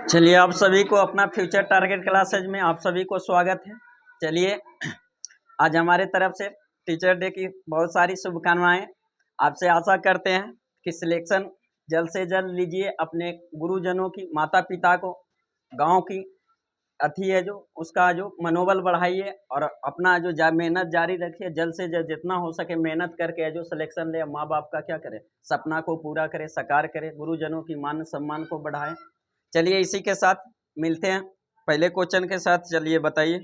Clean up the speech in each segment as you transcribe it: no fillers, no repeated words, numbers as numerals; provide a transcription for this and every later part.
चलिए, आप सभी को अपना फ्यूचर टारगेट क्लासेज में आप सभी को स्वागत है। चलिए, आज हमारे तरफ से टीचर डे की बहुत सारी शुभकामनाएं। आपसे आशा करते हैं कि सिलेक्शन जल्द से जल्द लीजिए, अपने गुरुजनों की, माता पिता को, गांव की अथी है जो उसका जो मनोबल बढ़ाइए और अपना जो मेहनत जारी रखिए। जल्द से जल्द जितना हो सके मेहनत करके जो सिलेक्शन ले, माँ बाप का क्या करे, सपना को पूरा करे, साकार करे, गुरुजनों की मान सम्मान को बढ़ाए। चलिए, इसी के साथ मिलते हैं पहले क्वेश्चन के साथ। चलिए बताइए,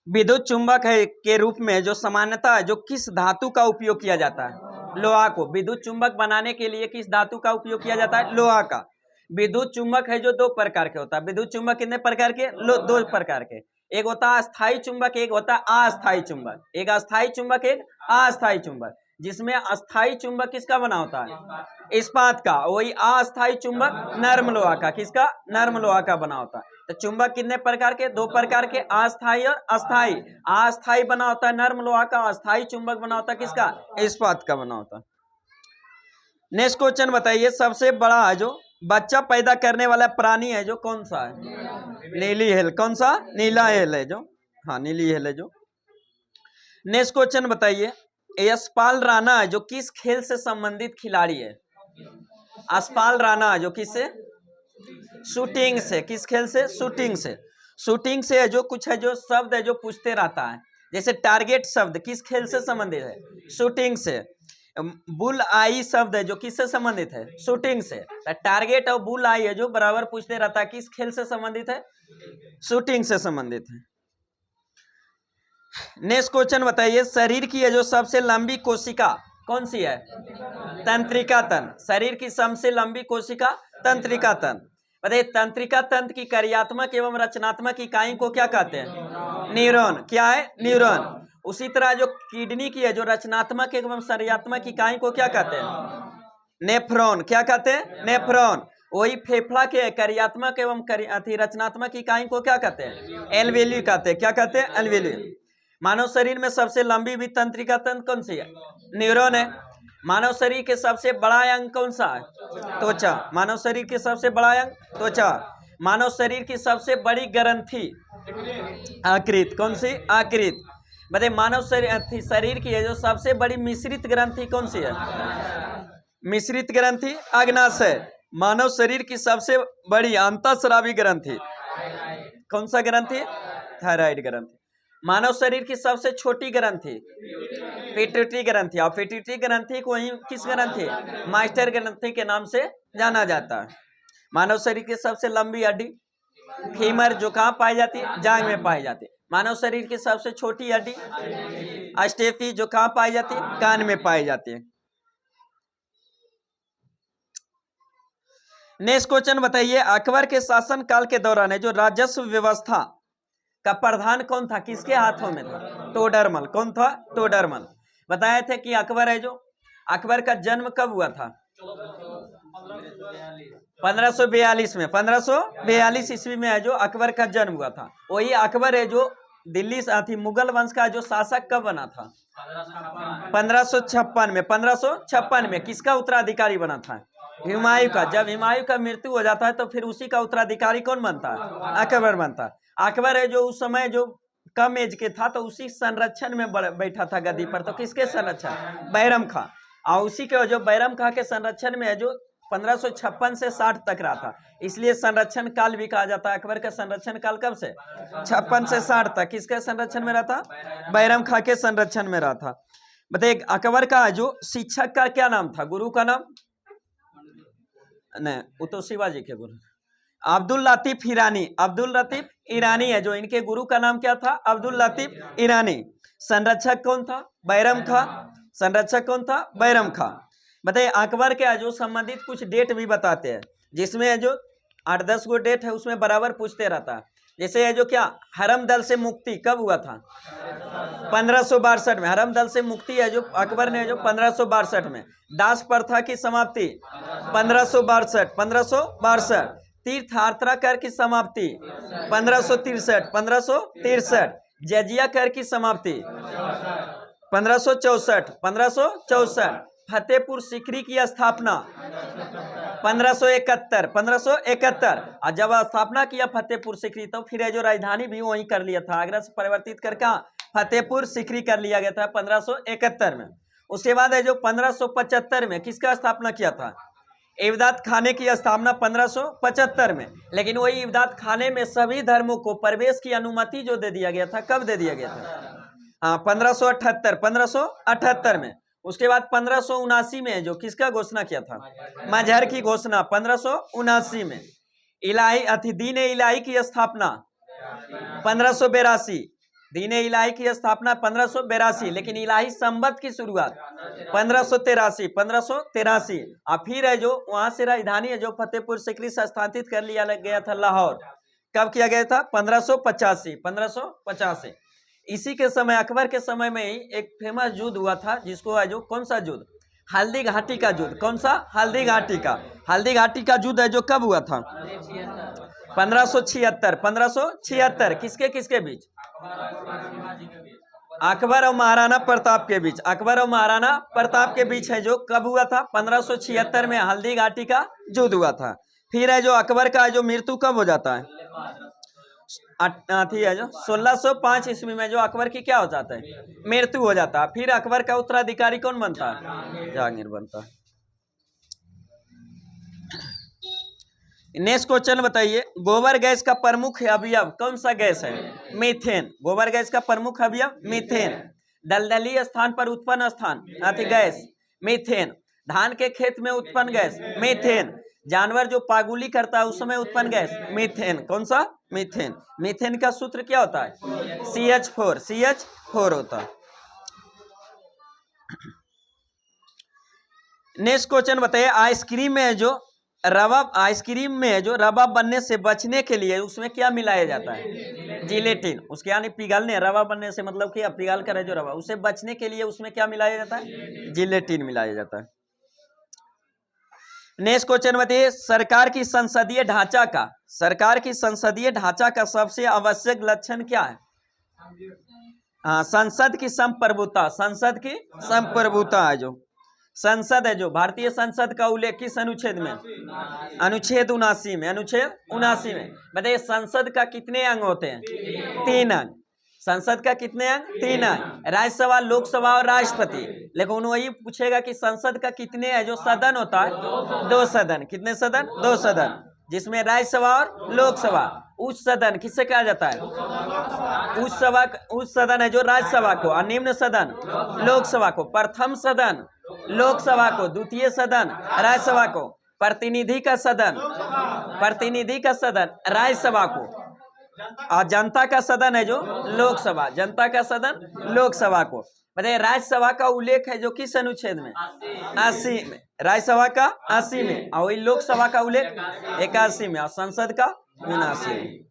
विद्युत चुंबक है के रूप में जो सामान्यतः जो किस धातु का उपयोग किया जाता है? लोहा को। विद्युत चुंबक बनाने के लिए किस धातु का उपयोग किया जाता है? लोहा का। विद्युत चुंबक है जो दो प्रकार के होता है। विद्युत चुंबक कितने प्रकार के? दो प्रकार के। एक होता है स्थायी चुंबक, एक होता है अस्थायी चुंबक। एक अस्थायी चुंबक, एक अस्थायी चुंबक। जिसमें अस्थायी चुंबक किसका बना होता है? इस्पात का। वही अस्थायी चुंबक नर्म लोहा का। किसका? नर्म लोहा का बना होता है। तो चुंबक कितने प्रकार के? दो प्रकार के, अस्थायी और अस्थायी। अस्थायी बना होता है नर्म लोहा का, अस्थायी चुंबक बना होता है किसका? इस्पात का बना होता है। नेक्स्ट क्वेश्चन बताइए, सबसे बड़ा है जो बच्चा पैदा करने वाला प्राणी है जो कौन सा है? नीली हेल। कौन सा? नीला हेल है जो। हाँ, नीली हेल है जो। नेक्स्ट क्वेश्चन बताइए, यशपाल राणा जो किस खेल से संबंधित खिलाड़ी है? यशपाल राणा जो किससे? शूटिंग से। किस खेल से? शूटिंग से। शूटिंग से जो कुछ है जो शब्द है जो पूछते रहता है, जैसे टारगेट शब्द किस खेल से संबंधित है? शूटिंग से। बुल आई शब्द है जो किससे संबंधित है? शूटिंग से। टारगेट और बुल आई है जो बराबर पूछते रहता है, किस खेल से संबंधित है? शूटिंग से संबंधित है। नेक्स्ट क्वेश्चन बताइए, शरीर की है जो सबसे लंबी कोशिका कौन सी है? तंत्रिका तंत्र। शरीर की सबसे लंबी कोशिका तंत्रिका तंत्र। बताइए, तंत्रिका तंत्र की कार्यात्मक एवं रचनात्मक इकाई को क्या कहते हैं? न्यूरॉन। क्या है? न्यूरॉन। उसी तरह जो किडनी की है जो रचनात्मक एवं कार्यात्मक इकाई को क्या कहते हैं? नेफ्रॉन। क्या कहते हैं? नेफ्रॉन। वही फेफड़ा के कार्यात्मक एवं रचनात्मक इकाई को क्या कहते हैं? एल्वेली कहते हैं। क्या कहते हैं? एल्वेली। मानव शरीर में सबसे लंबी भी तंत्रिका तंत्र कौन सी है? न्यूरॉन है। मानव शरीर के सबसे बड़ा अंग कौन सा है? त्वचा। मानव शरीर के सबसे बड़ा अंग त्वचा। मानव शरीर की सबसे बड़ी ग्रंथि आकृत कौन सी? आकृत। बताइए, मानव शरीर की है जो सबसे बड़ी मिश्रित ग्रंथि कौन सी है? मिश्रित ग्रंथि अग्नाशय। मानव शरीर की सबसे बड़ी अंतःस्रावी ग्रंथि कौन सा ग्रंथि? थायराइड ग्रंथि। मानव शरीर की सबसे छोटी ग्रंथि पिट्यूटरी ग्रंथि। और पिट्यूटरी ग्रंथि को ही किस ग्रंथि? मास्टर ग्रंथि के नाम से जाना जाता है। मानव शरीर की सबसे लंबी हड्डी फीमर जो कहाँ पाई जाती है? जांघ में पाई जाती है। मानव शरीर की सबसे छोटी हड्डी स्टेपी जो कहाँ पाई जाती है? कान में पाई जाती है। नेक्स्ट क्वेश्चन बताइए, अकबर के शासन काल के दौरान है जो राजस्व व्यवस्था का प्रधान कौन था? किसके हाथों में था? टोडरमल। कौन था? टोडरमल। बताए थे कि अकबर है जो अकबर का जन्म कब हुआ था? 1542 में। 1542 ईस्वी में है जो अकबर का जन्म हुआ था। वही अकबर है जो दिल्ली थी मुगल वंश का जो शासक कब बना था? 1556 में। 1556 में किसका उत्तराधिकारी बना था? हुमायूं का। जब हुमायूं का मृत्यु हो जाता है तो फिर उसी का उत्तराधिकारी कौन बनता है? अकबर बनता है। अकबर है जो उस समय जो कम एज के था तो उसी संरक्षण में बैठा था गद्दी पर। तो किसके संरक्षण? बैरम खां। और उसी के जो बैरम खां के संरक्षण में है जो 1556 से 60 तक रहा था, इसलिए संरक्षण काल भी कहा जाता है। अकबर का संरक्षण काल कब से? 56 से 60 तक। किसके संरक्षण में रहा था? बैरम खां के संरक्षण में रहा था। बताइए, अकबर का जो शिक्षक का क्या नाम था? गुरु का नाम? नहीं, वो तो शिवाजी के गुरु अब्दुल लतीफ ईरानी। अब्दुल लतीफ ईरानी है जो इनके गुरु का नाम क्या था? अब्दुल लतीफ ईरानी। संरक्षक कौन था? बैरम खां। संरक्षक कौन था? बैरम खां। बताइए, अकबर के जो संबंधित कुछ डेट भी बताते हैं, जिसमें जो 8-10 गो डेट है उसमें बराबर पूछते रहता है। जैसे है जो क्या हरम दल से मुक्ति कब हुआ था? 1562 में। हरम दल से मुक्ति है जो अकबर ने जो 1562 में। दास प्रथा की समाप्ति 1562। 1562। तीर्थ यात्रा कर की समाप्ति 1563। 1563। जजिया कर की समाप्ति 1564। 1564। फतेहपुर सीकरी की स्थापना 1571, 1571। और जब स्थापना किया फतेहपुर सीकरी तो फिर जो राजधानी भी वहीं कर लिया था, आगरा से परिवर्तित कर कहाँ फतेहपुर सीकरी कर लिया गया था 1571 में। उसके बाद है जो 1575 में किसका स्थापना किया था, इब्दात खाने की स्थापना 1575 में। लेकिन वही इब्दात खाने में सभी धर्मों को प्रवेश की अनुमति जो दे दिया गया था, कब दे दिया गया था, हाँ 1578 में। उसके बाद 1579 में जो किसका घोषणा किया था, मजहर की घोषणा 1579 में। इलाही दीन इलाही की स्थापना 1582, दीन इलाही की स्थापना 1582, लेकिन इलाही संबत की शुरुआत 1583 और फिर है जो वहां से राजधानी है जो फतेहपुर सीकरी से स्थानांतरित कर लिया गया था लाहौर। कब किया गया था, 1585। इसी के समय अकबर के समय में ही एक फेमस युद्ध हुआ था, जिसको है जो कौन सा युद्ध, हल्दी घाटी का युद्ध। कौन सा, हल्दी घाटी का। हल्दी घाटी का युद्ध है जो कब हुआ था, 1576। किसके किसके बीच, अकबर और महाराणा प्रताप के बीच। अकबर और महाराणा प्रताप के बीच है जो कब हुआ था, 1576 में हल्दी घाटी का युद्ध हुआ था। फिर है जो अकबर का जो मृत्यु कब हो जाता है, है जो 1605 ईस्वी में जो अकबर की क्या हो जाता है, मृत्यु हो जाता है। फिर अकबर का उत्तराधिकारी कौन बनता है, जहांगीर बनता है। नेक्स्ट क्वेश्चन बताइए, गोबर गैस का प्रमुख अवयव कौन सा गैस है, मीथेन। गोबर गैस का प्रमुख अवयव मीथेन। दलदली स्थान पर उत्पन्न स्थान गैस मीथेन। धान के खेत में उत्पन्न गैस मीथेन। जानवर जो पागुली करता है उस समय उत्पन्न गैस मीथेन। कौन सा, मीथेन। मीथेन का सूत्र क्या होता है, CH4 होता है। नेक्स्ट क्वेश्चन बताइए, आइसक्रीम में जो रवा बनने से बचने के लिए उसमें क्या मिलाया जाता है, जिलेटिन। उसके यानी पिघलने, रवा बनने से मतलब क्या, पिघल कर है जो रवा, उसे बचने के लिए उसमें क्या मिलाया जाता है, जिलेटिन मिलाया जाता है। नेक्स्ट क्वेश्चन बताइए, सरकार की संसदीय ढांचा का सबसे आवश्यक लक्षण क्या है, हाँ संसद की संप्रभुता है जो संसद है जो भारतीय संसद का उल्लेख किस अनुच्छेद में, अनुच्छेद 79 में। बताइए संसद का कितने अंग होते हैं, 3 अंग। संसद का कितने अंग, 3 अंग। राज्यसभा, लोकसभा और राष्ट्रपति। लेकिन वही पूछेगा कि संसद का कितने है जो सदन होता है, 2 सदन। कितने सदन, 2 सदन, जिसमें राज्यसभा और लोकसभा। उच्च सदन किससे कहा जाता है, उच्च सदन है जो राज्यसभा को, और निम्न सदन लोकसभा को। प्रथम सदन लोकसभा को, द्वितीय सदन राज्यसभा को, प्रतिनिधि का सदन राज्यसभा को, और जनता का सदन है जो लोकसभा, जनता का सदन लोकसभा को। बताइए राज्यसभा का उल्लेख है जो किस अनुच्छेद में, 80 में। राज्यसभा का 80 में, और वही लोकसभा का उल्लेख 81 में, और संसद का 79 में।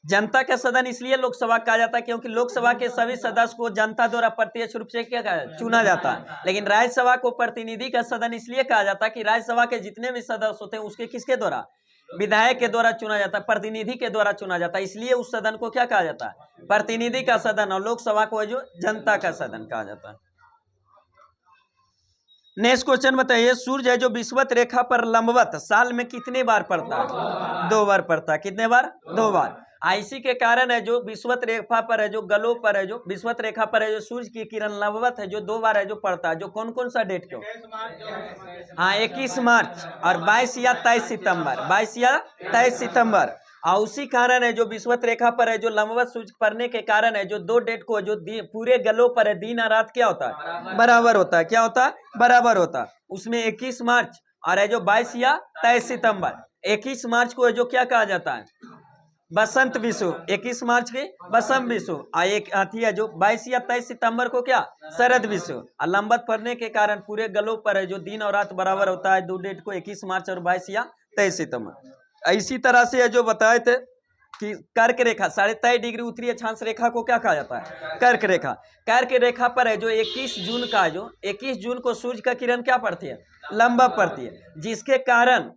जनता का सदन इसलिए लोकसभा कहा जाता है क्योंकि लोकसभा के सभी सदस्य को जनता द्वारा प्रत्यक्ष रूप से क्या चुना जाता है। लेकिन राज्यसभा को प्रतिनिधि का सदन इसलिए कहा जाता है कि राज्यसभा के जितने भी सदस्य होते हैं उसके किसके द्वारा, विधायक के द्वारा चुना जाता है, प्रतिनिधि के द्वारा चुना जाता है। इसलिए उस सदन को क्या कहा जाता है, प्रतिनिधि का सदन, और लोकसभा को जो जनता का सदन कहा जाता है। नेक्स्ट क्वेश्चन बताइए, सूर्य है जो विषुवत रेखा पर लंबवत साल में कितने बार पड़ता है, 2 बार पड़ता है। कितने बार, 2 बार। इसी के कारण है जो विषुवत रेखा पर है जो गलों पर है जो विषुवत रेखा पर है जो सूर्य की किरण लंबवत है जो 2 बार है जो पड़ता है। जो कौन कौन सा डेट क्यों, हाँ 21 मार्च और 22 या 23 सितंबर, 22 या 23 सितंबर। और उसी कारण है जो विषुवत रेखा पर है जो लंबवत सूर्य पड़ने के कारण है जो 2 डेट को जो पूरे गलों पर है दिन और रात क्या होता है, बराबर होता है। क्या होता है, बराबर होता है। उसमें 21 मार्च और है जो 22 या 23 सितंबर। 21 मार्च को है जो क्या कहा जाता है, बसंत विषु। 21 मार्च के बसंत विषु, और एक हाथी है जो 22 या 23 सितंबर को क्या, शरद विषु। और लंबवत पड़ने के कारण पूरे गलों पर है जो दिन और रात बराबर होता है। 2 डेट को 21 मार्च और 22 या 23 सितंबर। इसी तरह से है जो बताए थे कि कर्क रेखा 23.5 डिग्री उत्तरी अक्षांश रेखा को क्या कहा जाता है, कर्क रेखा। कर्क रेखा पर है जो 21 जून का जो 21 जून को सूर्य का किरण क्या पड़ती है, लंबा पड़ती है, जिसके कारण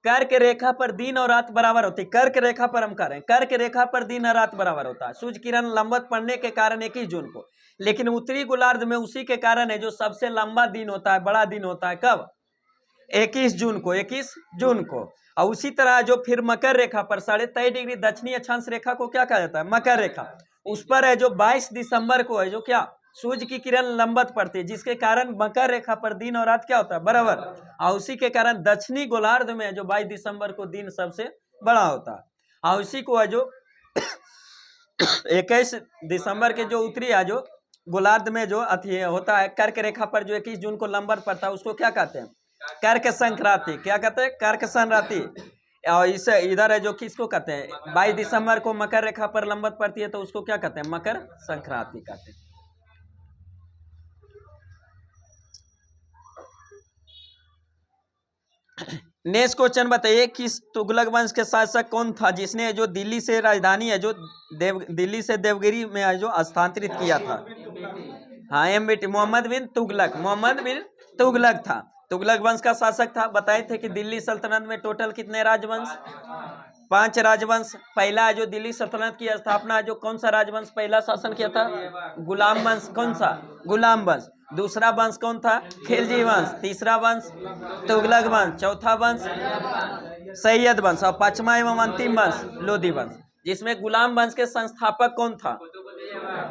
कर्क रेखा पर दिन और रात बराबर होती है। कर्क रेखा पर हम कह रहे हैं, कर्क रेखा पर दिन और रात बराबर होता है सूर्य किरण लंबवत पड़ने के कारण 21 जून को। लेकिन उत्तरी गोलार्ध में उसी के कारण है जो सबसे लंबा दिन होता है, बड़ा दिन होता है। कब, 21 जून को, 21 जून को। और उसी तरह जो फिर मकर रेखा पर 23.5 डिग्री दक्षिणी अक्षांश रेखा को क्या कहा जाता है? मकर रेखा। उस पर है जो 22 दिसंबर को है जो क्या सूर्य की किरण लंबवत पड़ती है, जिसके कारण मकर रेखा पर दिन और रात क्या होता है? बराबर। और उसी के कारण दक्षिणी गोलार्ध में जो 22 दिसंबर को दिन सबसे बड़ा होता है। और उसी को है जो 21 दिसंबर के जो उत्तरी है जो गोलार्ध में जो अति होता है कर्क रेखा पर जो 21 जून को लंबवत पड़ता है, उसको क्या कहते हैं? कर्क संक्रांति। क्या कहते हैं? कर्क संक्रांति। और इस इधर है जो किसको कहते हैं? 22 दिसंबर को मकर रेखा पर लंबवत पड़ती है, तो उसको क्या कहते हैं? मकर संक्रांति कहते हैं। नेक्स्ट क्वेश्चन बताइए, किस तुगलक वंश के शासक कौन था जिसने जो दिल्ली से राजधानी है जो दिल्ली से देवगिरी में है जो स्थानांतरित किया था? हाँ, एमबीटी मोहम्मद बिन तुगलक। मोहम्मद बिन तुगलक था, तुगलक वंश का शासक था। बताए थे कि दिल्ली सल्तनत में टोटल कितने राजवंश? 5 राजवंश। पहला जो दिल्ली सल्तनत की स्थापना जो कौन सा राजवंश पहला शासन किया था? गुलाम वंश। कौन सा? गुलाम वंश। दूसरा वंश कौन था? खिलजी वंश। तीसरा वंश तुगलक वंश। चौथा वंश सैयद वंश। और पांचवा एवं अंतिम वंश लोधी वंश, जिसमें गुलाम वंश के संस्थापक कौन था?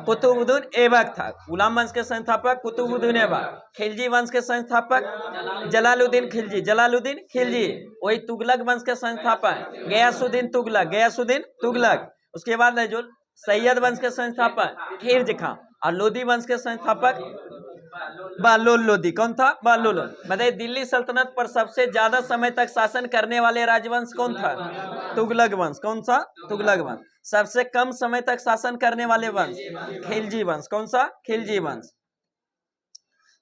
कुतुबुद्दीन ऐबक था। गुलाम वंश के संस्थापक कुतुबुद्दीन ऐबक। खिलजी वंश के संस्थापक जलालुद्दीन खिलजी। जलालुद्दीन खिलजी। वही तुगलक वंश के संस्थापक गयासुद्दीन तुगलक। गयासुद्दीन तुगलक। उसके बाद है जो सैयद वंश के संस्थापक खिलजी खां। और लोधी वंश के संस्थापक बहलोल लोधी। कौन था? बहलोल लोधी। बताइए दिल्ली सल्तनत पर सबसे ज्यादा समय तक शासन करने वाले राजवंश कौन था? तुगलक वंश। कौन सा? तुगलक वंश। सबसे कम समय तक शासन करने वाले वंश खिलजी वंश। कौन सा? खिलजी वंश।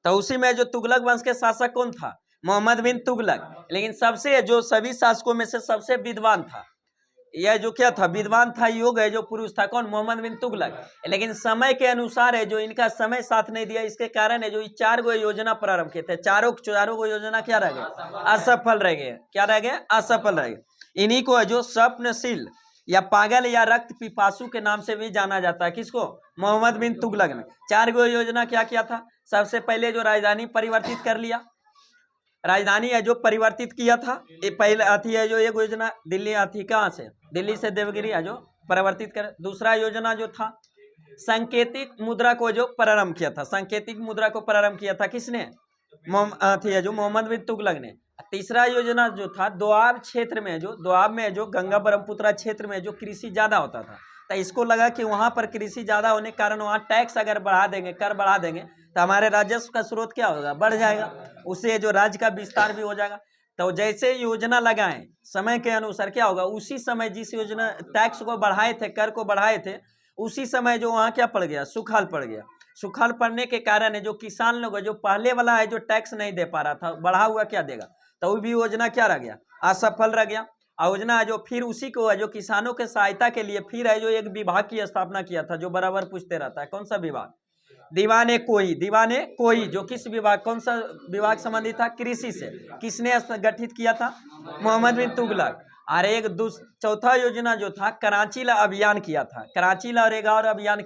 तो उसी में जो तुगलक वंश के शासक कौन था? मोहम्मद बिन तुगलक। लेकिन सबसे जो सभी शासकों में से सबसे विद्वान था, यह जो क्या था? विद्वान था, योग है जो पुरुष था। कौन? मोहम्मद बिन तुगलक। लेकिन समय के अनुसार है जो इनका समय साथ नहीं दिया, इसके कारण है जो 4 गो योजना प्रारंभ किए थे, चारों गो योजना क्या रह गए? असफल रह गए। क्या रह गए? असफल रह गए। इन्हीं को है जो स्वप्नशील या पागल या रक्त पिपासु के नाम से भी जाना जाता है। किसको? मोहम्मद बिन तुगलक ने 4 गो योजना क्या किया था? सबसे पहले जो राजधानी परिवर्तित कर लिया, राजधानी है जो परिवर्तित किया था। ये पहले अथी है जो एक योजना दिल्ली अथी कहाँ से? दिल्ली से देवगिरी है जो परिवर्तित कर। दूसरा योजना जो था सांकेतिक मुद्रा को जो प्रारंभ किया था। सांकेतिक मुद्रा को प्रारंभ किया था किसने? अथी है जो मोहम्मद बिन तुगलक ने। तीसरा योजना जो था दोआब क्षेत्र में जो दोआब में जो गंगा ब्रह्मपुत्र क्षेत्र में जो कृषि ज्यादा होता था, तो इसको लगा कि वहां पर कृषि ज्यादा होने के कारण वहां टैक्स अगर बढ़ा देंगे, कर बढ़ा देंगे, तो हमारे राजस्व का स्रोत क्या होगा? बढ़ जाएगा। उससे जो राज्य का विस्तार भी हो जाएगा। तो जैसे योजना लगाएं समय के अनुसार क्या होगा? उसी समय जिस योजना टैक्स को बढ़ाए थे, कर को बढ़ाए थे, उसी समय जो वहाँ क्या पड़ गया? सुखाड़ पड़ गया। सुखाड़ पड़ने के कारण है जो किसान लोग जो पहले वाला है जो टैक्स नहीं दे पा रहा था, बढ़ा हुआ क्या देगा? तो वो भी योजना क्या रह गया? असफल रह गया। योजना है जो फिर उसी को है जो किसानों के सहायता के लिए फिर है जो एक विभाग की स्थापना किया था, जो बराबर पूछते रहता है। कौन सा विभाग? दीवाने कोई। दीवाने कोई जो किस विभाग, कौन सा विभाग संबंधित था? कृषि से। किसने गठित किया था? मोहम्मद बिन तुगलक। और एक चौथा योजना जो था कराची ला अभियान किया था। कराची ला और एक और अभियान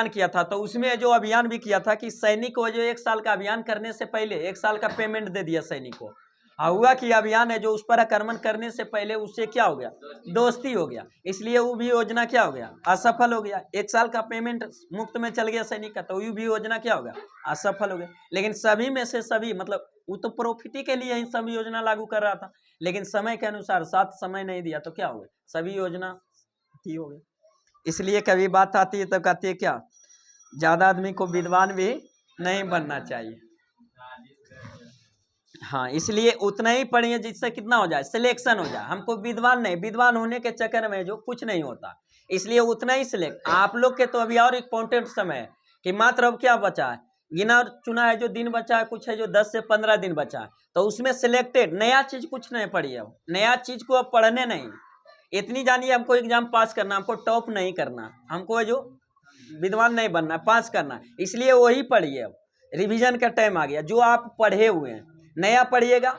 किया था। तो उसमें जो अभियान भी किया था कि सैनिक को जो 1 साल का अभियान करने से पहले 1 साल का पेमेंट दे दिया सैनिक को। हुआ कि अभियान है जो उस पर आक्रमण करने से पहले उससे क्या हो गया? दोस्ती हो गया। इसलिए वो भी योजना क्या हो गया? असफल हो गया। 1 साल का पेमेंट मुफ्त में चल गया सैनिक का, तो वो भी योजना क्या हो गया? असफल हो गया। लेकिन सभी में से सभी मतलब वो तो प्रॉफिट के लिए ही सभी योजना लागू कर रहा था, लेकिन समय के अनुसार साथ समय नहीं दिया तो क्या हो गया? सभी योजना ही हो गई। इसलिए कभी बात आती है तो कहती है क्या, ज्यादा आदमी को विद्वान भी नहीं बनना चाहिए। हाँ, इसलिए उतना ही पढ़िए जिससे कितना हो जाए? सिलेक्शन हो जाए। हमको विद्वान नहीं, विद्वान होने के चक्कर में जो कुछ नहीं होता, इसलिए उतना ही सिलेक्ट। आप लोग के तो अभी और इम्पोर्टेंट समय है कि मात्र अब क्या बचा है? गिना चुना है जो दिन बचा है, कुछ है जो 10 से 15 दिन बचा है, तो उसमें सिलेक्टेड नया चीज कुछ नहीं पढ़िए। अब नया चीज को अब पढ़ने नहीं, इतनी जानिए हमको एग्जाम पास करना, हमको टॉप नहीं करना, हमको जो विद्वान नहीं बनना, पास करना। इसलिए वही पढ़िए। अब रिवीजन का टाइम आ गया। जो आप पढ़े हुए हैं नया पढ़िएगा,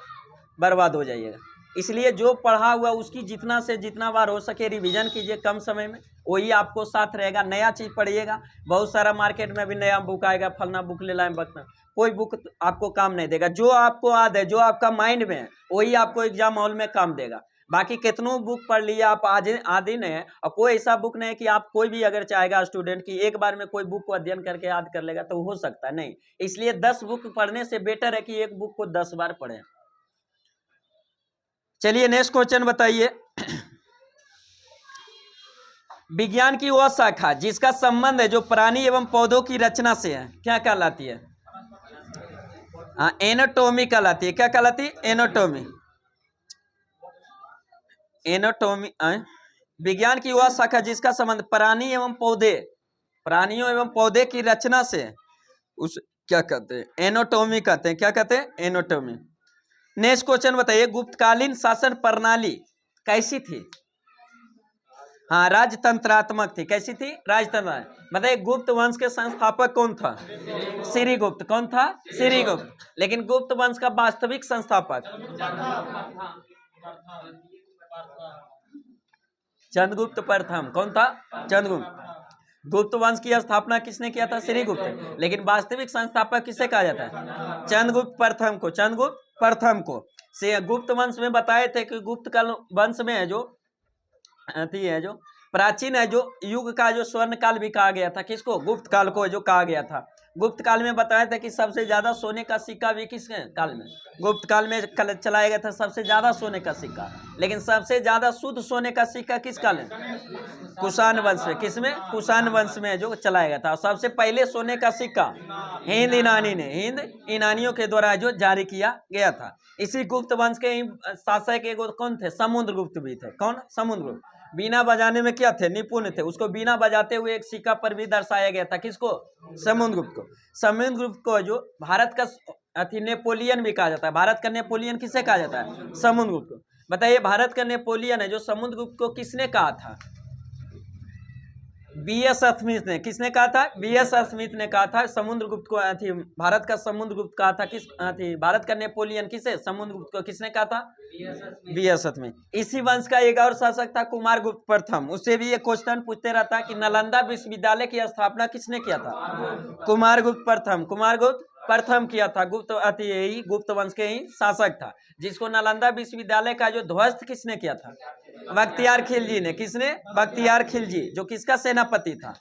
बर्बाद हो जाइएगा। इसलिए जो पढ़ा हुआ उसकी जितना से जितना बार हो सके रिवीजन कीजिए कम समय में, वही आपको साथ रहेगा। नया चीज़ पढ़िएगा, बहुत सारा मार्केट में भी नया बुक आएगा, फलना बुक ले लाए बकना, कोई बुक आपको काम नहीं देगा। जो आपको याद है, जो आपका माइंड में है, वही आपको एग्जाम हॉल में काम देगा। बाकी कितनों बुक पढ़ लिए आप आज आदि नहीं है, और कोई ऐसा बुक नहीं है कि आप कोई भी अगर चाहेगा स्टूडेंट की एक बार में कोई बुक को अध्ययन करके याद कर लेगा तो हो सकता है नहीं। इसलिए 10 बुक पढ़ने से बेटर है कि एक बुक को 10 बार पढ़ें। चलिए नेक्स्ट क्वेश्चन बताइए। विज्ञान की वह शाखा जिसका संबंध है जो प्राणी एवं पौधों की रचना से है, क्या कहलाती है? एनाटॉमी कहलाती है। क्या कहलाती है? एनाटॉमी। एनाटॉमी। विज्ञान की वह शाखा जिसका संबंध प्राणी एवं पौधे, प्राणियों एवं पौधे की रचना से, उस क्या कहते हैं? एनाटॉमी कहते हैं। क्या कहते हैं? एनाटॉमी। नेक्स्ट क्वेश्चन बताइए, गुप्तकालीन शासन प्रणाली कैसी थी? हाँ, राजतंत्रात्मक थी। कैसी थी? राजतंत्र। बताइए गुप्त वंश के संस्थापक कौन था? श्रीगुप्त। कौन था? श्रीगुप्त। लेकिन गुप्त वंश का वास्तविक संस्थापक चंद्रगुप्त प्रथम। कौन था? चंद्रगुप्त। गुप्त वंश की स्थापना किसने किया था? श्रीगुप्त। लेकिन वास्तविक संस्थापक किसे कहा जाता है? चंद्रगुप्त प्रथम को। चंद्रगुप्त प्रथम को। से गुप्त वंश में बताए थे कि गुप्त काल वंश में है जो है जो प्राचीन है जो युग का जो स्वर्ण काल भी कहा गया था। किसको? गुप्त काल को जो कहा गया था। गुप्त काल में बताया था कि सबसे ज्यादा सोने का सिक्का भी किस काल में? गुप्त काल में चलाया गया था सबसे ज्यादा सोने का सिक्का। लेकिन सबसे ज्यादा शुद्ध सोने का सिक्का किस काल में? कुषाण वंश में। किसमें? कुषाण वंश में जो चलाया गया था। सबसे पहले सोने का सिक्का हिंद ईरानी ने, हिंद ईरानियों के द्वारा जो जारी किया गया था। इसी गुप्त वंश के ही शासक एक कौन थे? समुद्रगुप्त भी थे। कौन? समुद्रगुप्त। बीना बजाने में क्या थे? निपुण थे। उसको बीना बजाते हुए एक सिक्का पर भी दर्शाया गया था। किसको? समुद्रगुप्त को। समुद्रगुप्त को जो भारत का नेपोलियन भी कहा जाता है। भारत का नेपोलियन किसे कहा जाता है? समुद्रगुप्त को। बताइए भारत का नेपोलियन है जो समुद्रगुप्त को किसने कहा था? B.S. स्मिथ ने। किसने कहा था? B.S. स्मिथ ने कहा था समुद्रगुप्त को। भारत का समुद्रगुप्त कहा था किस? भारत का नेपोलियन किसे? समुद्रगुप्त को। किसने कहा था? B.S. स्मिथ। इसी वंश का एक और शासक था कुमारगुप्त प्रथम। उससे भी एक क्वेश्चन पूछते रहता है कि नालंदा विश्वविद्यालय की स्थापना किसने किया था? कुमारगुप्त प्रथम। कुमारगुप्त प्रथम किया था। गुप्त वंश के ही शासक था, जिसको नालंदा विश्वविद्यालय का जो ध्वस्त किसने किया था? बख्तियार खिलजी ने। किसने? बख्तियार खिलजी, जो किसका सेनापति था?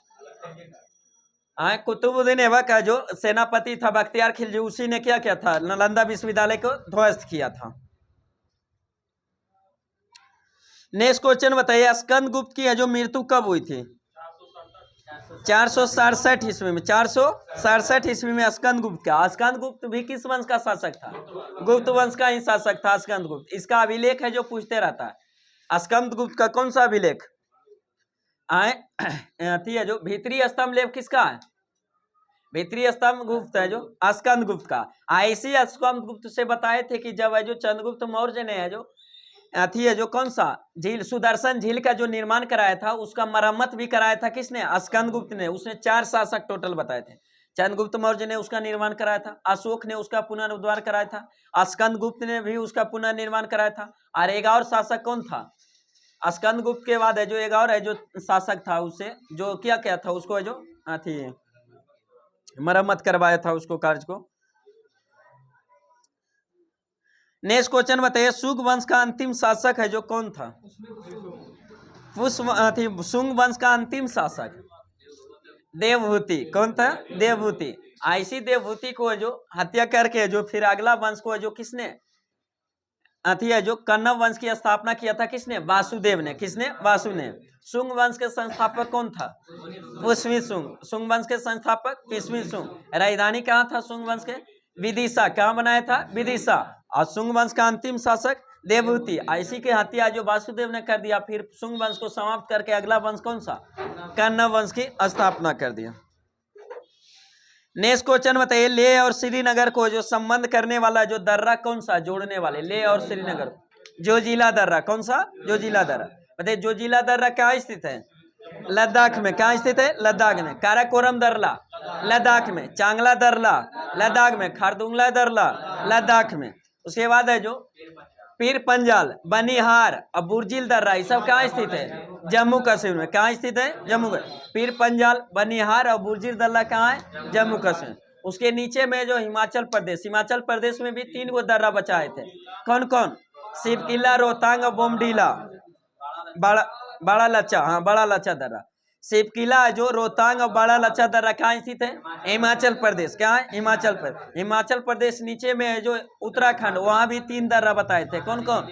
कुतुबुद्दीन ऐबक का जो सेनापति था बख्तियार खिलजी, उसी ने क्या किया था? नालंदा विश्वविद्यालय को ध्वस्त किया था। नेक्स्ट क्वेश्चन बताइए, स्कंदगुप्त की जो मृत्यु कब हुई थी? 467 ईस्वी में। 467 ईस्वी में स्कंदगुप्त का। स्कंदगुप्त भी किस वंश का शासक था? गुप्त वंश का ही शासक था स्कंदगुप्त। इसका अभिलेख है जो पूछते रहता है। स्कंदगुप्त का कौन सा अभिलेख है जो भीतरी स्तंभ लेख किसका है? भीतरी स्तंभ गुप्त है जो स्कंदगुप्त का। ऐसी स्कंदगुप्त से बताए थे कि जब है जो चंद्रगुप्त मौर्य ने है जो है जो कौन सा झील, सुदर्शन झील का जो निर्माण कराया था, उसका मरम्मत भी कराया था किसने? स्कंदगुप्त ने। उसने 4 शासक टोटल बताए थे। चंद्रगुप्त मौर्य ने उसका निर्माण कराया था, अशोक ने उसका पुनरुद्धार कराया था, स्कंदगुप्त ने भी उसका पुनर्निर्माण कराया था। और एक और शासक कौन था? स्कंदगुप्त के बाद है जो एक और है जो शासक था, उससे जो क्या क्या था उसको है जो मरम्मत करवाया था उसको कार्य को। नेक्स्ट क्वेश्चन बताइए, शुंग वंश का अंतिम शासक है जो कौन था? शुंग वंश का अंतिम शासक देवभूति। कौन था? देवभूति। ऐसी देवभूति को जो हत्या करके जो फिर अगला वंश को जो किसने है जो कण्व वंश की स्थापना किया था? किसने? वासुदेव ने। किसने? वासुदेव। शुंग वंश के संस्थापक कौन था? पुष्यमित शुंग। शुंग वंश के संस्थापक पुष्यमित शुंग। राजधानी कहाँ था शुंग वंश के? विदिशा। कहाँ बनाया था? विदिशा। और शुंग वंश का अंतिम शासक देवभूति। ऐसी की हत्या जो वासुदेव ने कर दिया, फिर शुंग वंश को समाप्त करके अगला वंश कौन सा? कण्व वंश की स्थापना कर दिया। नेक्स्ट क्वेश्चन बताइए, लेह और श्रीनगर को जो संबंध करने वाला जो दर्रा कौन सा? जोड़ने वाले लेह और श्रीनगर, जोजिला दर्रा। कौन सा? जोजिला दर्रा। बताइए जोजिला दर्रा कहाँ स्थित है? लद्दाख में। कहाँ स्थित है? लद्दाख में। काराकोरम दर्रा लद्दाख में। चांगला दर्रा लद्दाख में। खारदुंगला दर्रा लद्दाख में। उसके बाद है जो पीर पंजाल, बनिहार और बुर्जिल दर्रा, ये सब कहाँ स्थित है? जम्मू कश्मीर में। कहाँ स्थित है? जम्मू कश्मीर। पीर पंजाल, बनिहार और बुर्जिल दर्रा कहाँ है? जम्मू कश्मीर। उसके नीचे में जो हिमाचल प्रदेश, हिमाचल प्रदेश में भी 3 गो दर्रा बचाए थे। कौन कौन? शिव किला, रोहतांग और बोमडीला। बड़ा लच्चा, हाँ बड़ा लच्चा दर्रा। शिव किला जो रोहतांग और बड़ा लच्चा दर्रा कहाँ स्थित है? हिमाचल प्रदेश। क्या है? हिमाचल प्रदेश। हिमाचल प्रदेश नीचे में है जो उत्तराखंड, वहां भी 3 दर्रा बताए थे। कौन कौन?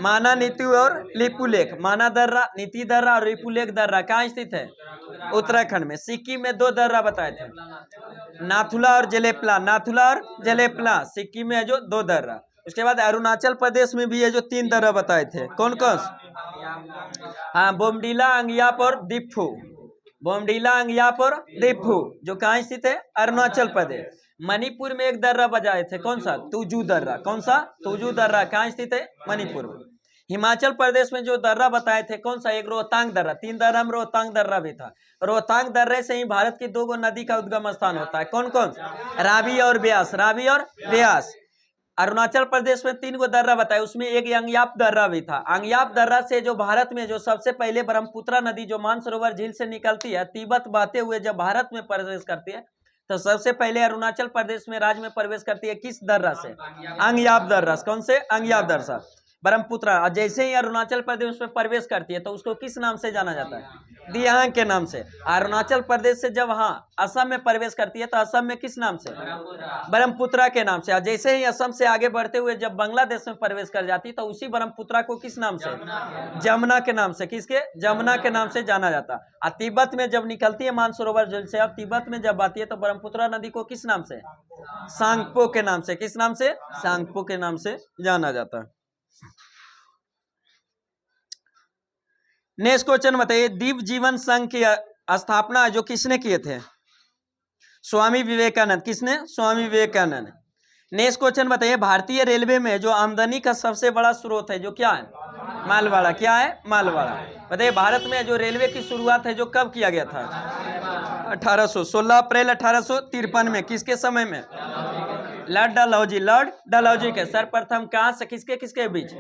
माना, नीति और लिपुलेख। माना दर्रा, नीति दर्रा और लिपुलेख दर्रा कहाँ स्थित है? उत्तराखंड में। सिक्किम में 2 दर्रा बताए थे, नाथुला और जलेपला। नाथुला और जलेपला सिक्किम में है जो 2 दर्रा। उसके बाद अरुणाचल प्रदेश में भी है जो 3 दर्रा बताए थे। कौन कौन? हाँ, बोमडीला, अंगियाप और दीफू। बोमडीला, अंगियाप और दीफू जो कहाँ स्थित है? अरुणाचल प्रदेश। मणिपुर में एक दर्रा बजाए थे, कौन सा? तुजू दर्रा। कौन सा? तुजू दर्रा कहाँ स्थित है? मणिपुर में। हिमाचल प्रदेश में जो दर्रा बताए थे, कौन सा? एक रोहतांग दर्रा। 3 दर्रा में रोहतांग दर्रा भी था। रोहतांग दर्रे से ही भारत की 2 गो नदी का उद्गम स्थान होता है। कौन कौन? रावी और ब्यास। रावी और ब्यास। अरुणाचल प्रदेश में 3 गो दर्रा बताए, उसमें एक अंगियाप दर्रा भी था। अंगियाप दर्रा से जो भारत में जो सबसे पहले ब्रह्मपुत्र नदी जो मानसरोवर झील से निकलती है, तिब्बत बहते हुए जब भारत में प्रवेश करती है, तो सबसे पहले अरुणाचल प्रदेश में राज्य में प्रवेश करती है। किस दर्रा से? अंगियाप दर्रा। कौन से? अंगियाप दर्रा, ब्रह्मपुत्र। और जैसे ही अरुणाचल प्रदेश में प्रवेश करती है तो उसको किस नाम से जाना जाता है? दियांग के नाम से। अरुणाचल प्रदेश से जब असम में प्रवेश करती है तो असम में किस नाम से? ब्रह्मपुत्र के नाम से। और जैसे ही असम से आगे बढ़ते हुए जब बांग्लादेश में प्रवेश कर जाती है तो उसी ब्रह्मपुत्र को किस नाम से? जमुना के नाम से। किसके? जमुना के नाम से जाना जाता है। और तिब्बत में जब निकलती है मानसरोवर झील से, अब तिब्बत में जब आती है तो ब्रह्मपुत्र नदी को किस नाम से? सांगपो के नाम से। किस नाम से? सांगपो के नाम से जाना जाता है। नेक्स्ट क्वेश्चन बताइए, दीप जीवन संघ की स्थापना जो किसने किए थे? स्वामी विवेकानंद। किसने? स्वामी विवेकानंद। नेक्स्ट क्वेश्चन बताइए, भारतीय रेलवे में जो आमदनी का सबसे बड़ा स्रोत है जो क्या है? मालवाड़ा। क्या है? मालवाड़ा। बताइए, भारत में जो रेलवे की शुरुआत है जो कब किया गया था? 16 अप्रैल 1853 में। किसके समय में? लॉर्ड डलहौजी। लॉर्ड डलहौजी के। सर्वप्रथम कहाँ से किसके किसके बीच?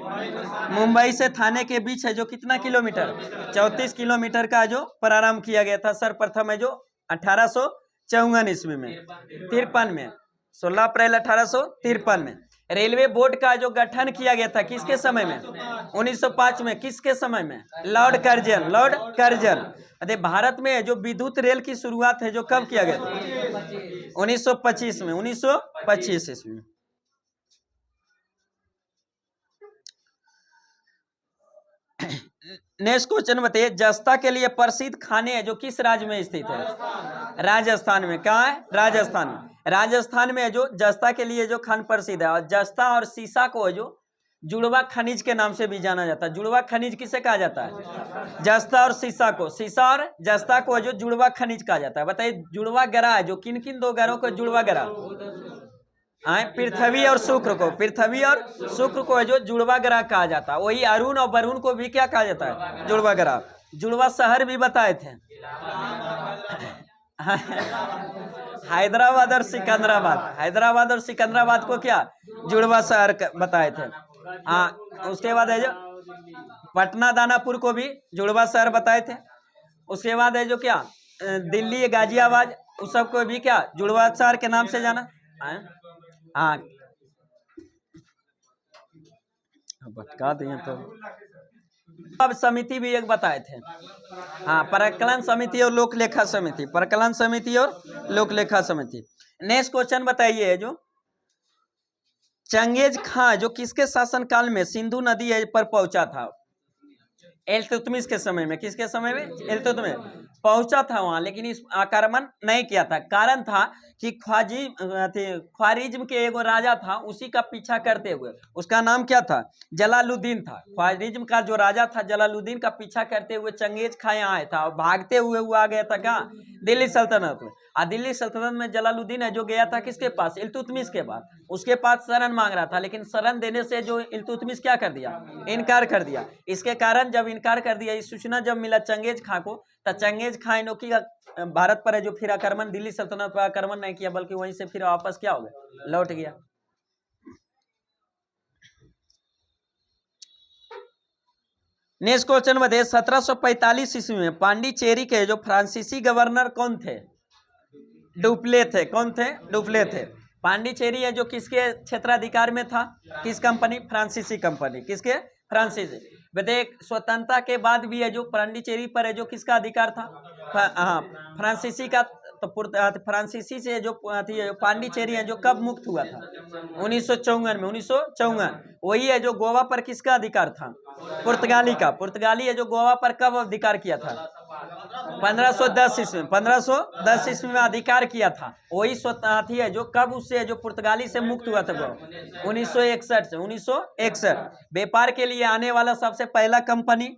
मुंबई से थाने के बीच है जो कितना किलोमीटर? 34 किलोमीटर का जो प्रारंभ किया गया था सर्वप्रथम है जो 1854 ईस्वी में, 53 में। 16 अप्रैल 1853 में। रेलवे बोर्ड का जो गठन किया गया था किसके समय में? 1905 में। किसके समय में? Lord Curzon. Lord Curzon. अरे भारत में जो विद्युत रेल की शुरुआत है जो कब किया गया था? 1925 में। 1925 ईस्वी में। नेक्स्ट क्वेश्चन बताइए, जस्ता के लिए प्रसिद्ध खाने है जो किस राज्य में स्थित है? राजस्थान में। कहाँ है? राजस्थान में। राजस्थान में जो जस्ता के लिए जो खान प्रसिद्ध है, और जस्ता और सीसा को जो जुड़वा खनिज के नाम से भी जाना जाता है। जुड़वा खनिज किसे कहा जाता है? जस्ता और सीसा को। सीसा और जस्ता को जो जुड़वा खनिज कहा जाता है। बताइए, जुड़वा ग्रह है जो किन किन 2 ग्रहों को जुड़वा ग्रह? पृथ्वी और शुक्र को। पृथ्वी और शुक्र को जो जुड़वा ग्रह कहा जाता है। वही अरुण और वरुण को भी क्या कहा जाता है? जुड़वा ग्रह। जुड़वा शहर भी बताए थे, हैदराबाद और सिकंदराबाद। हैदराबाद और सिकंदराबाद को क्या जुड़वा शहर बताए थे। हाँ, उसके बाद है जो पटना दानापुर को भी जुड़वा शहर बताए थे। उसके बाद है जो क्या दिल्ली गाजियाबाद उस सब को भी क्या जुड़वा शहर के नाम से जाना। हाँ, भटका दिए तो। अब समिति भी एक बताए थे। हाँ, परकलन समिति और लोक लेखा समिति। परकलन समिति और लोक लेखा समिति। नेक्स्ट क्वेश्चन बताइए, जो चंगेज खां जो किसके शासनकाल में सिंधु नदी पर पहुंचा था? इल्तुतमिश के समय में। किसके समय में? इल्तुतमिश पहुंचा था वहां, लेकिन इस आक्रमण नहीं किया था। कारण था कि ख्वारिज्म के एगो राजा था, उसी का पीछा करते हुए, उसका नाम क्या था? जलालुद्दीन था। ख्वारिज्म का जो राजा था जलालुद्दीन का पीछा करते हुए चंगेज खां यहाँ आया था, और भागते हुए वो आ गया था कहाँ? दिल्ली सल्तनत में। और दिल्ली सल्तनत में जलालुद्दीन है जो गया था किसके पास? इल्तुतमिश के पास। उसके पास शरण मांग रहा था, लेकिन शरण देने से जो इल्तुतमिश क्या कर दिया? इनकार कर दिया। इसके कारण जब इनकार कर दिया, इस सूचना जब मिला चंगेज खां को, तो चंगेज खां की भारत पर है जो फिर आक्रमण, दिल्ली सल्तनत पर आक्रमण नहीं किया, बल्कि वहीं से फिर वापस क्या हो गया? लौट गया। नेक्स्ट क्वेश्चन बताइए 1745 ईस्वी में पांडिचेरी के जो फ्रांसीसी गवर्नर कौन थे? डुप्ले थे। कौन थे? डुप्ले थे। पांडिचेरी है जो किसके क्षेत्राधिकार में था? किस कंपनी? फ्रांसीसी कंपनी। किसके? फ्रांसीसी। बताइए स्वतंत्रता के बाद भी है जो पांडिचेरी पर है जो किसका अधिकार था? हाँ, फ्रांसीसी का। तो फ्रांसीसी से जो पांडिचेरी है जो कब मुक्त हुआ था? 1954 में। 1954। वही है जो गोवा पर किसका अधिकार था? पुर्तगाली का। पुर्तगाली है जो गोवा पर कब अधिकार किया था? 1510 ईस्वी में। 1510 ईस्वी में अधिकार किया था। वही स्वतंत्र है जो कब उससे जो पुर्तगाली से मुक्त हुआ था गोवा? 1961 से। 1961। व्यापार के लिए आने वाला सबसे पहला कंपनी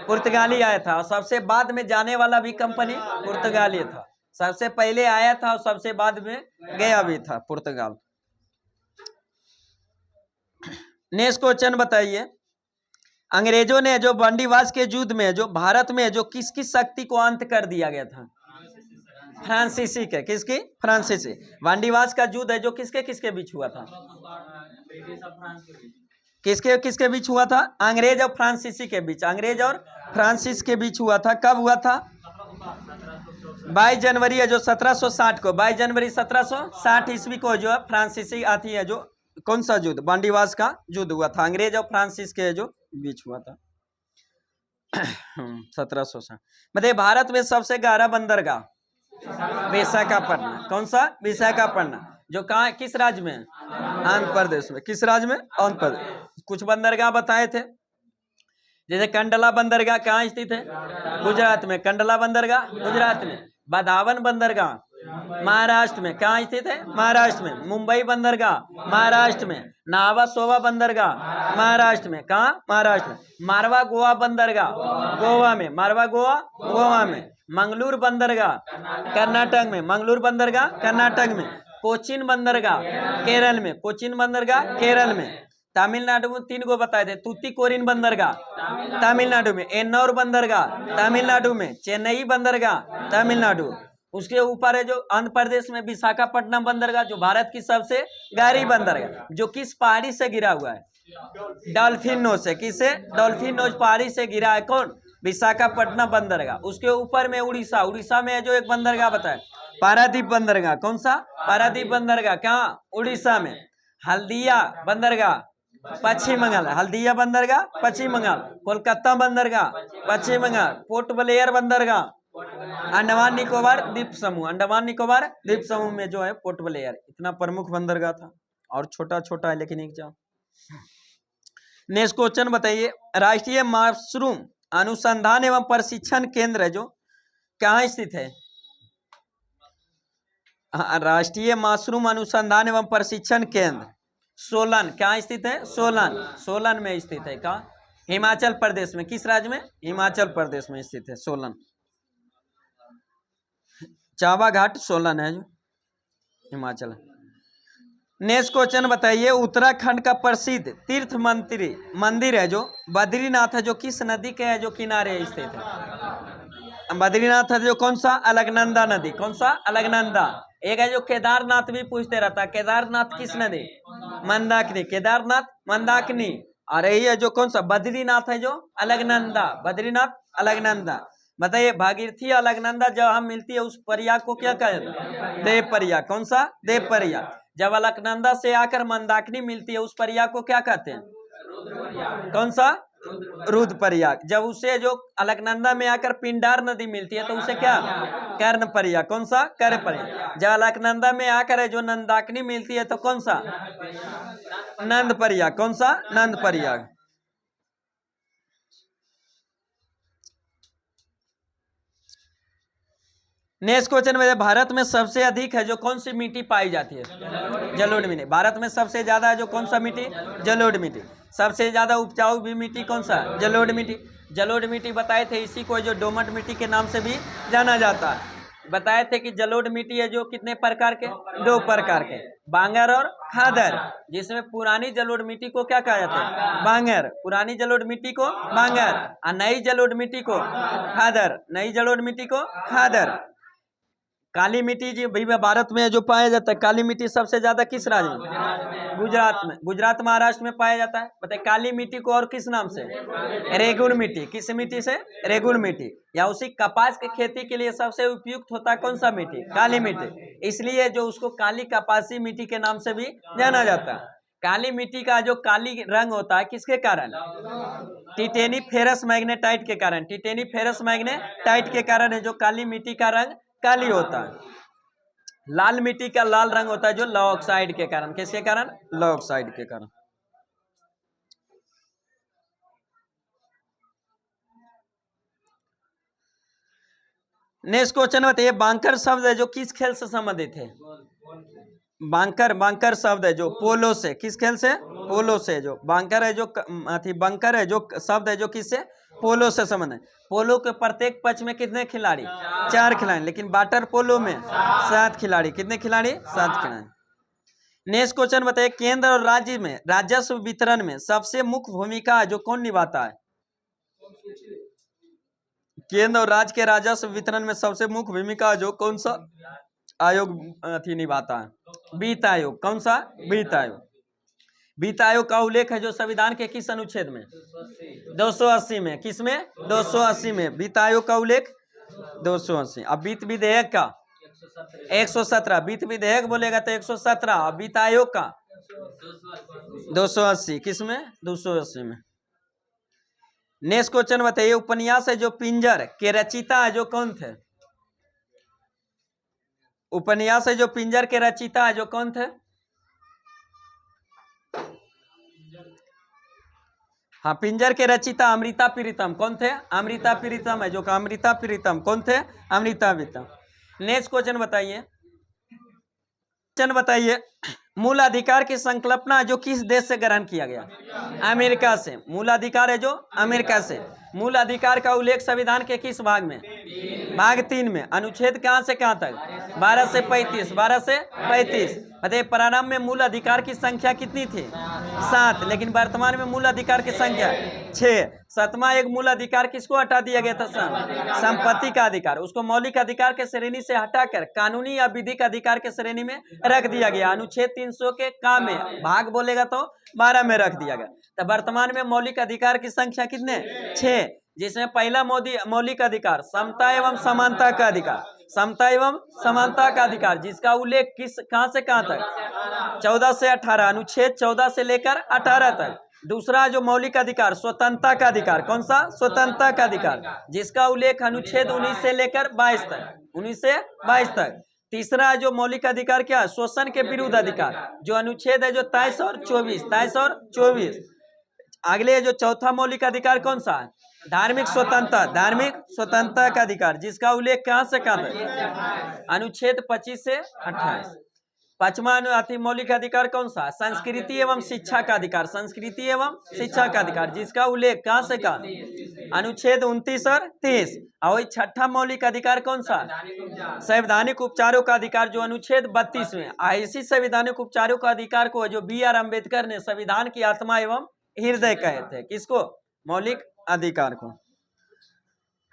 पुर्तगाली आया था और सबसे बाद में जाने वाला भी कंपनी पुर्तगाली था। सबसे पहले आया था और सबसे बाद में गया भी था पुर्तगाल। नेक्स्ट क्वेश्चन बताइए अंग्रेजों ने जो बंदीवास के युद्ध में जो भारत में जो किस किस शक्ति को अंत कर दिया गया था? फ्रांसीसी के। किसकी? फ्रांसीसी। बंदीवास का युद्ध है जो किसके किसके बीच हुआ था? किसके किसके बीच हुआ था? अंग्रेज और फ्रांसीसी के बीच। अंग्रेज और फ्रांसीस के बीच हुआ था। कब हुआ था? 22 जनवरी है जो 1760 को। 22 जनवरी 1760 ईस्वी को जो फ्रांसीसी आती है जो कौन सा युद्ध? बंदीवास का युद्ध हुआ था। अंग्रेज और फ्रांसीस के जो बीच हुआ था 1760। मतलब भारत में सबसे गहरा बंदरगाह विशाखापट्टनम। कौन सा? विशाखापट्टनम। जो कहाँ? किस राज्य में? आंध्र प्रदेश में। किस राज्य में? आंध्र प्रदेश। कुछ बंदरगाह बताए थे जैसे कंडला बंदरगाह कहाँ स्थित है? गुजरात में। कंडला बंदरगाह गुजरात में। बदावन बंदरगाह महाराष्ट्र में। कहाँ स्थित है? महाराष्ट्र में। मुंबई बंदरगाह महाराष्ट्र में। नावा सोवा बंदरगाह महाराष्ट्र में। कहाँ? महाराष्ट्र में। मारवा गोवा बंदरगाह गोवा में। मारवा गोवा गोवा में। मंगलूर बंदरगाह कर्नाटक में। मंगलूर बंदरगाह कर्नाटक में। कोचिन बंदरगाह केरल में। कोचिन बंदरगाह केरल में। तमिलनाडु में 3 गो बताए थे। तूतीकोरिन बंदरगाह तमिलनाडु में। एन्नौर बंदरगाह तमिलनाडु में। चेन्नई बंदरगाह तमिलनाडु। उसके ऊपर है जो आंध्र प्रदेश में विशाखापट्टनम बंदरगाह जो भारत की सबसे गहरी बंदरगाह जो किस पहाड़ी से गिरा हुआ है? डॉल्फिन नोज से। किसे? डॉल्फिन नोज पहाड़ी से गिरा है। कौन? विशाखापट्टनम बंदरगाह। उसके ऊपर में उड़ीसा। उड़ीसा में जो एक बंदरगाह बताए पारादीप बंदरगाह। कौन सा? पारादीप बंदरगाह। कहाँ? उड़ीसा में। हल्दिया बंदरगाह पश्चिम बंगाल। हल्दिया बंदरगाह पश्चिम बंगाल। कोलकाता बंदरगाह पश्चिम बंगाल। पोर्ट ब्लेयर बंदरगाह अंडमान निकोबार द्वीप समूह। अंडमान निकोबार द्वीप समूह में जो है पोर्ट ब्लेयर इतना प्रमुख बंदरगाह था और छोटा छोटा है लेकिन एग्जाम। नेक्स्ट क्वेश्चन बताइए राष्ट्रीय मशरूम अनुसंधान एवं प्रशिक्षण केंद्र है जो कहाँ स्थित है? राष्ट्रीय मशरूम अनुसंधान एवं प्रशिक्षण केंद्र सोलन। कहाँ स्थित है? सोलन। सोलन में स्थित है। कहाँ? हिमाचल प्रदेश में। किस राज्य में? हिमाचल प्रदेश में स्थित है सोलन। चावा घाट सोलन है जो हिमाचल। नेक्स्ट क्वेश्चन बताइए उत्तराखंड का प्रसिद्ध तीर्थ मंदिर है जो बद्रीनाथ है जो किस नदी के है जो किनारे स्थित है? बद्रीनाथ है जो कौन सा? अलकनंदा नदी। कौन सा? अलकनंदा। एक है जो केदारनाथ भी पूछते रहता है। केदारनाथ किस नदी? मंदाकिनी। केदारनाथ मंदाकिनी। और यही है जो कौन सा? बद्रीनाथ है जो अलकनंदा। बद्रीनाथ अलकनंदा। बताइए भागीरथी अलकनंदा जब हम मिलती है उस प्रयाग को क्या कहते? देव प्रयाग। कौन सा? देव प्रयाग। जब अलकनंदा से आकर मंदाकिनी मिलती है उस प्रयाग को क्या कहते हैं? कौन सा? रुद्र प्रयाग। जब उसे जो अलकनंदा में आकर पिंडार नदी मिलती है तो उसे क्या? कर्ण प्रयाग। कौन सा? कर्ण प्रयाग। जब अलकनंदा में आकर है जो नंदाकिनी मिलती है तो कौन सा? नंद प्रयाग। कौन सा? नंद प्रयाग। नेक्स्ट क्वेश्चन में भारत में सबसे अधिक है जो कौन सी मिट्टी पाई जाती है? जलोढ़ मिट्टी। भारत में सबसे ज्यादा है जो कौन सा मिट्टी? जलोढ़ मिट्टी। सबसे ज्यादा उपजाऊ भी मिट्टी कौन सा? जलोढ़ मिट्टी। जलोढ़ मिट्टी बताए थे इसी को जो दोमट मिट्टी के नाम से भी जाना जाता है। बताए थे कि जलोढ़ मिट्टी है जो कितने प्रकार के? 2 प्रकार के बांगर और खादर। जिसमें पुरानी जलोढ़ मिट्टी को क्या कहा जाता है? बांगर। पुरानी जलोढ़ मिट्टी को बांगर और नई जलोढ़ मिट्टी को खादर। नई जलोढ़ मिट्टी को खादर। काली मिट्टी जी भाई भारत में जो पाया जाता है, काली मिट्टी सबसे ज्यादा किस राज्य में? गुजरात में। गुजरात महाराष्ट्र में पाया जाता है। बताइए काली मिट्टी को और किस नाम से? रेगुन मिट्टी। किस मिट्टी से? रेगुन मिट्टी। या उसी कपास की खेती के लिए सबसे उपयुक्त होता है कौन सा मिट्टी? काली मिट्टी। इसलिए जो उसको काली कपासी मिट्टी के नाम से भी जाना जाता है। काली मिट्टी का जो काली रंग होता है किसके कारण? टिटेनी फेरस मैग्नेटाइट के कारण। टिटेनी फेरस मैग्नेटाइट के कारण है जो काली मिट्टी का रंग काली होता है। लाल मिट्टी का लाल रंग होता है जो लौह ऑक्साइड के कारण। किसके कारण? लौह ऑक्साइड के कारण। नेक्स्ट क्वेश्चन बताइए, बांकर शब्द है जो किस खेल से संबंधित है? बांकर शब्द है जो पोलो से। किस खेल से? पोलो से। जो बांकर है जो बंकर है जो शब्द है जो किससे? पोलो से संबंध है। पोलो के प्रत्येक पक्ष में कितने खिलाड़ी? 4 खिलाड़ी। लेकिन वाटर पोलो में 7 खिलाड़ी। कितने खिलाड़ी? 7 खिलाड़ी। नेक्स्ट क्वेश्चन बताइए, केंद्र और राज्य में राजस्व वितरण में सबसे मुख्य भूमिका जो कौन निभाता है? केंद्र और राज्य के राजस्व वितरण में सबसे मुख्य भूमिका जो कौन सा आयोग निभाता है? वित्त आयोग। कौन सा? वित्त आयोग। वित्त आयोग का उल्लेख है जो संविधान के किस अनुच्छेद में? 280 में। किस में? 280 में वित्त आयोग का उल्लेख 280। अब वित्त विधेयक का 117। वित्त विधेयक बोलेगा तो 117। अब वित्त आयोग का 280। किस में? 280 में। नेक्स्ट क्वेश्चन बताइए, उपन्यास है जो पिंजर के रचयिता है जो कौन थे? उपन्यास है जो पिंजर के रचयिता है जो कौन थे? हाँ, पिंजर के रचयिता अमृता प्रीतम। कौन थे? अमृता प्रीतम है जो अमृता प्रीतम। कौन थे? अमृता प्रीतम। नेक्स्ट क्वेश्चन बताइए, मूल अधिकार की संकल्पना जो किस देश से ग्रहण किया गया? अमेरिका से। मूल अधिकार है जो अमेरिका से। मूल अधिकार का उल्लेख संविधान के किस भाग में? भाग 3 में। अनुच्छेद कहां से कहां तक? 12 से 35। 12 से 35। बताइए प्रारंभ में मूल अधिकार की संख्या कितनी थी? 7। लेकिन वर्तमान में मूल अधिकार की संख्या 6। 7वां एक मूल अधिकार किसको हटा दिया गया था? संपत्ति का अधिकार। उसको मौलिक अधिकार के श्रेणी से हटाकर कानूनी या विधिक अधिकार के श्रेणी में रख दिया गया। अनुच्छेद 300 के काम में भाग बोलेगा तो 12 में रख दिया गया। तो वर्तमान में मौलिक अधिकार की संख्या कितने? 6, जिसमें पहला मौलिक अधिकार समता एवं समानता का अधिकार। समता एवं समानता का अधिकार जिसका उल्लेख किस कहां से कहां तक? 14 से 18। अनुच्छेद 14 से लेकर 18 तक। दूसरा जो मौलिक अधिकार स्वतंत्रता का अधिकार। कौन सा? स्वतंत्रता का अधिकार जिसका उल्लेख अनुच्छेद 19 से लेकर 22 तक। 19 से 22 तक। तीसरा जो मौलिक अधिकार क्या है? शोषण के विरुद्ध अधिकार जो अनुच्छेद है जो 23 और 24। 23 और 24। अगले जो चौथा मौलिक अधिकार कौन सा है? धार्मिक स्वतंत्रता। धार्मिक स्वतंत्रता का अधिकार जिसका उल्लेख कहां से कहां तक? अनुच्छेद 25 से 28। पांचवा मौलिक अधिकार कौन सा? संस्कृति एवं शिक्षा का अधिकार। संस्कृति एवं शिक्षा का अधिकार जिसका उल्लेख कहां से कहां? अनुच्छेद 29 और 30। और वही छठा मौलिक अधिकार कौन सा? संवैधानिक उपचारों का अधिकार जो अनुच्छेद 32 में। इसी संवैधानिक उपचारों का अधिकार को जो बी आर अम्बेडकर ने संविधान की आत्मा एवं हृदय कहे थे। किसको? मौलिक अधिकार को।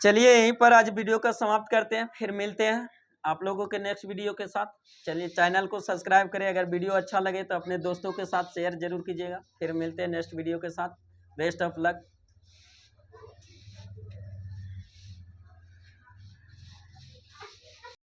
चलिए यहीं पर आज वीडियो का समाप्त करते हैं, फिर मिलते हैं आप लोगों के नेक्स्ट वीडियो के साथ। चलिए चैनल को सब्सक्राइब करें, अगर वीडियो अच्छा लगे तो अपने दोस्तों के साथ शेयर जरूर कीजिएगा। फिर मिलते हैं नेक्स्ट वीडियो के साथ। Best of luck.